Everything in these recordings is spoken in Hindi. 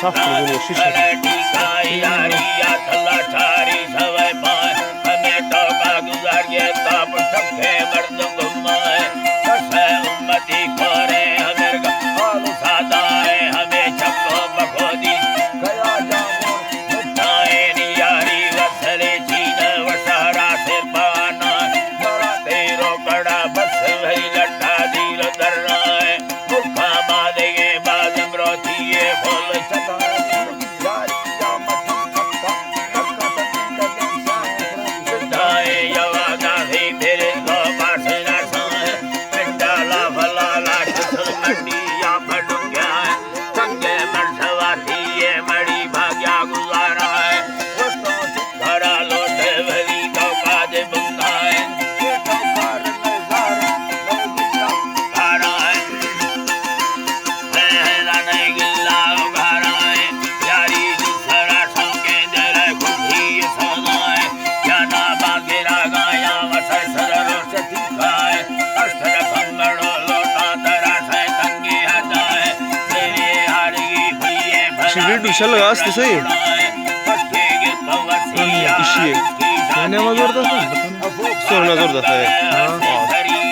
साफ कर दूंगा शीशे Şöyle gaz deseyim. İşi. Ne var orada? Sorun az orada.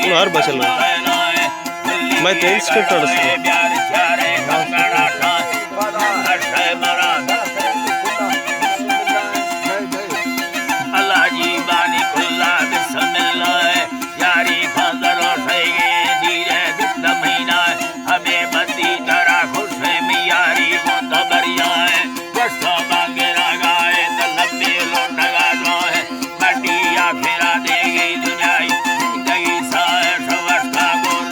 Bunu her başarılı. मैं तो इंस्पेक्टर अल्लाह जी बानी खुल्ला बिस्मिल्लाह यारी फजलो सही धीरे दिल महीना हमें बंदी तरह खुश में यारी को दबरिया है वस्तो बागेरा गाए तलबे लोटगा जो है बड़ी आखिरा देगी दुनियाई जिंदगी सा सवस्ता बोल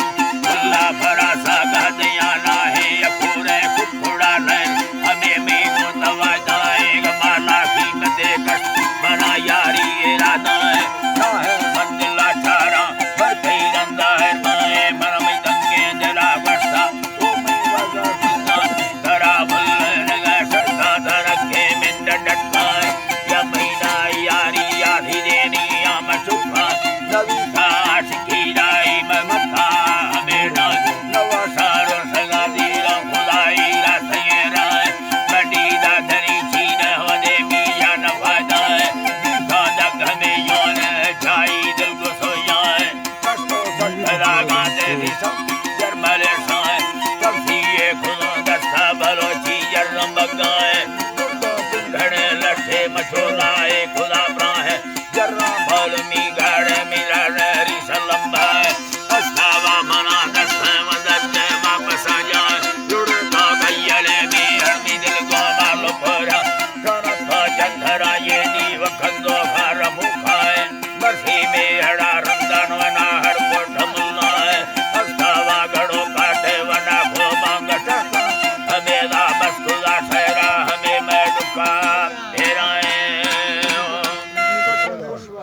अल्लाह भरोसा का दयाना है पूरे कुड़ा नहीं हमें में को तवाजा है माला कीमत कष्ट बना यारी इरादा है ना है मंदिला चारा बरकई रंदा है माए मरम गंगे जला वर्षा ओ मेरा जरा धरा भल लगा सरता धरके में डटका या महीना यारी आधी देनी या मसुखा नवी खास की राई में मथा हमें ना नवा सारो सगा दीरा खुदाई रा सयरा बड़ी दा धनी छीन होने मिया न फायदा है गादा हमें योन जाई दिल को सोया है कष्टो सदा गाते भी सब जरमले साए कभी ये खुदा दस्ता बलोची जरम बगाए